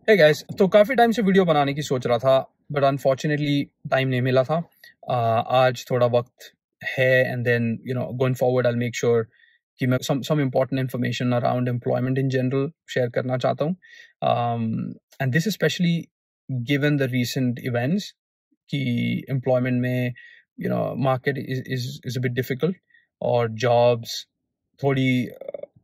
Hey guys, तो काफ़ी time से वीडियो बनाने की सोच रहा था, बट अनफॉर्चुनेटली टाइम नहीं मिला था। आज थोड़ा वक्त है, and then going forward I make sure कि मैं some important information around employment in general share करना चाहता हूँ। And this specially given the recent events कि एम्प्लॉयमेंट में market is a bit difficult, और जॉब्स थोड़ी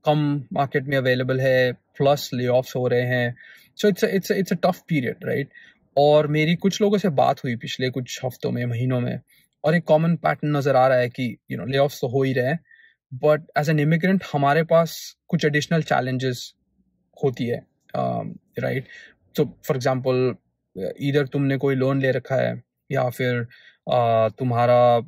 कम मार्केट में अवेलेबल है, प्लस ले ऑफ्स हो रहे हैं। So it's a tough period, right? और मेरी कुछ लोगों से बात हुई पिछले कुछ हफ्तों में, महीनों में, और एक कॉमन पैटर्न नजर आ रहा है कि ले ऑफ्स तो हो ही रहे हैं, बट एज एन इमिग्रेंट हमारे पास कुछ एडिशनल चैलेंजेस होती है, राइट? तो फॉर एग्जांपल, इधर तुमने कोई लोन ले रखा है, या फिर तुम्हारा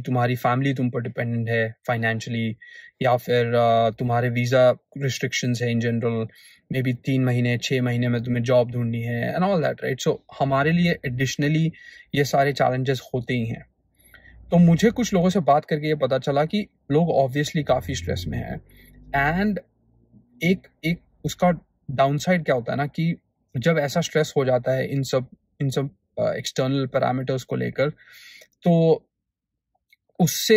तुम्हारी फैमिली तुम पर डिपेंडेंट है फाइनेंशियली, या फिर तुम्हारे वीज़ा रिस्ट्रिक्शंस है इन जनरल, मे बी 3 महीने 6 महीने में तुम्हें जॉब ढूंढनी है, एंड ऑल दैट, राइट? सो हमारे लिए एडिशनली ये सारे चैलेंजेस होते ही हैं। तो मुझे कुछ लोगों से बात करके ये पता चला कि लोग ऑब्वियसली काफ़ी स्ट्रेस में हैं, एंड एक एक उसका डाउनसाइड क्या होता है ना, कि जब ऐसा स्ट्रेस हो जाता है इन सब एक्सटर्नल पैरामीटर्स को लेकर, तो उससे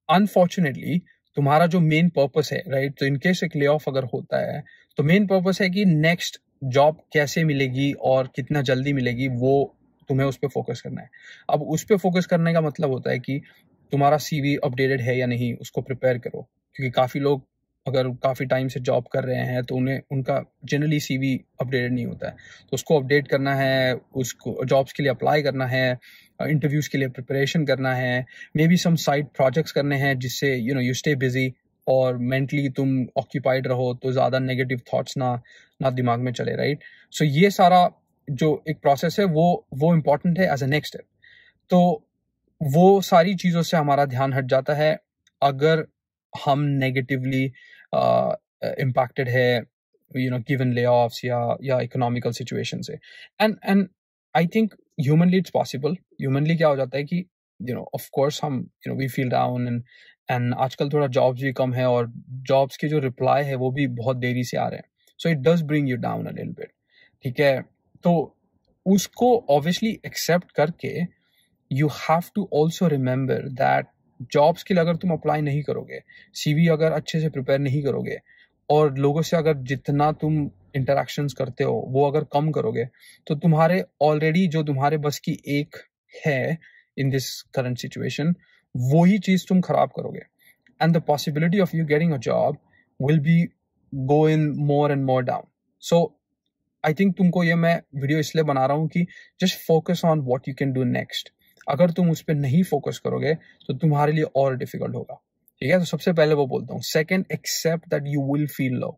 अनफॉर्चुनेटली तुम्हारा जो मेन पर्पस है, राइट? तो इनकेस एक ले ऑफ अगर होता है, तो मेन पर्पस है कि नेक्स्ट जॉब कैसे मिलेगी और कितना जल्दी मिलेगी, वो तुम्हें उस पर फोकस करना है। अब उस पर फोकस करने का मतलब होता है कि तुम्हारा सीवी अपडेटेड है या नहीं, उसको प्रिपेयर करो, क्योंकि काफ़ी लोग अगर काफ़ी टाइम से जॉब कर रहे हैं तो उन्हें उनका जनरली सीवी अपडेटेड नहीं होता है, तो उसको अपडेट करना है, उसको जॉब्स के लिए अप्लाई करना है, इंटरव्यूज के लिए प्रिपरेशन करना है, maybe some side projects करने हैं, जिससे यू स्टे बिजी और मेंटली तुम ऑक्यूपाइड रहो, तो ज़्यादा नेगेटिव थॉट्स ना दिमाग में चले, राइट? सो ये सारा जो एक प्रोसेस है वो इम्पॉर्टेंट है एज अ नेक्स्ट स्टेप। तो वो सारी चीज़ों से हमारा ध्यान हट जाता है अगर हम नेगेटिवली इम्पैक्टेड है, गिवन ले-ऑफ्स या इकोनॉमिकल सिचुएशन से। And I think humanly it's possible. Humanly क्या हो जाता है कि ऑफ कोर्स हम वी फील डाउन, एंड आजकल थोड़ा जॉब्स भी कम है, और जॉब्स के जो रिप्लाई है वो भी बहुत देरी से आ रहे हैं, so it does bring you down a little bit. ठीक है? तो उसको ऑब्वियसली एक्सेप्ट करके you have to also remember that jobs के लिए अगर तुम अप्लाई नहीं करोगे, सीवी अगर अच्छे से प्रिपेयर नहीं करोगे, और लोगों से अगर जितना तुम इंटरेक्शंस करते हो वो अगर कम करोगे, तो तुम्हारे ऑलरेडी जो तुम्हारे बस की एक है इन दिस करंट सिचुएशन, वो ही चीज तुम खराब करोगे, and the possibility of you getting a job will be go in more and more down. So I think तुमको ये मैं वीडियो इसलिए बना रहा हूँ कि just focus on what you can do next. अगर तुम उस पर नहीं फोकस करोगे तो तुम्हारे लिए और डिफिकल्ट होगा। ठीक है? तो सबसे पहले वो बोलता हूँ। Second, accept that you will feel low.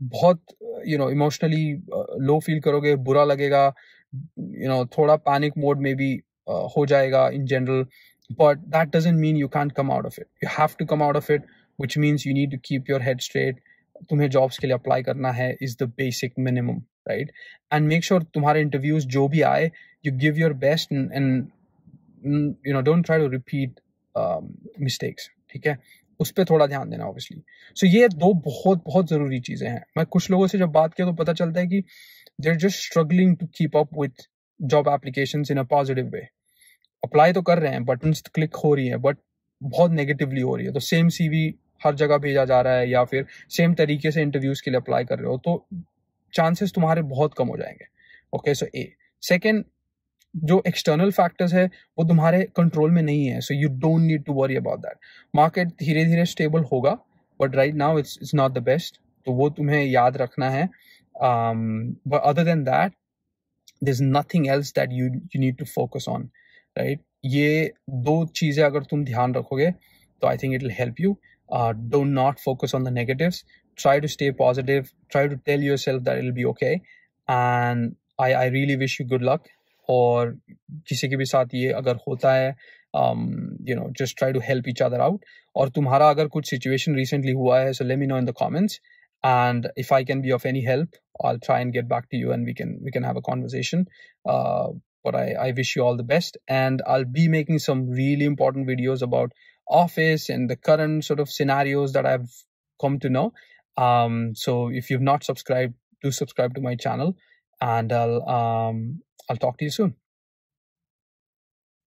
बहुत इमोशनली लो फील करोगे, बुरा लगेगा, थोड़ा पैनिक मोड में भी हो जाएगा in general, but that doesn't mean you can't come out of it. You have to come out of it, which means you need to keep your head straight. तुम्हें jobs के लिए apply करना है is the basic minimum, right? And make sure तुम्हारे interviews जो भी आए, you give your best, and don't try to repeat mistakes. ठीक है? उस पर थोड़ा ध्यान देना ऑब्वियसली। सो ये दो बहुत बहुत जरूरी चीजें हैं। मैं कुछ लोगों से जब बात किया तो पता चलता है कि they are just struggling to keep up with job applications in a positive way. Apply तो कर रहे हैं, बटन्स क्लिक हो रही है, बट बहुत नेगेटिवली हो रही है। तो सेम सीवी हर जगह भेजा जा रहा है, या फिर सेम तरीके से इंटरव्यूज के लिए अप्लाई कर रहे हो, तो चांसेस तुम्हारे बहुत कम हो जाएंगे। Okay, so uh. सेकेंड, जो एक्सटर्नल फैक्टर्स है वो तुम्हारे कंट्रोल में नहीं है, so you don't need to worry about that. Market धीरे धीरे स्टेबल होगा, but right now it's not the best, तो वो तुम्हें याद रखना है। But other than that, there's nothing else that you need to focus on, right? ये दो चीजें अगर तुम ध्यान रखोगे तो I think it will help you. Do not focus on the negatives. Try to stay positive. Try to tell yourself that it'll be okay. And I really wish you good luck. और किसी के भी साथ ये अगर होता है, just try to help each other out. और तुम्हारा अगर कुछ situation recently हुआ है, so let me know in the comments. And if I can be of any help, I'll try and get back to you, and we can have a conversation. But I wish you all the best, and I'll be making some really important videos about office and the current sort of scenarios that I've come to know. So if you've not subscribed, do subscribe to my channel, and I'll talk to you soon.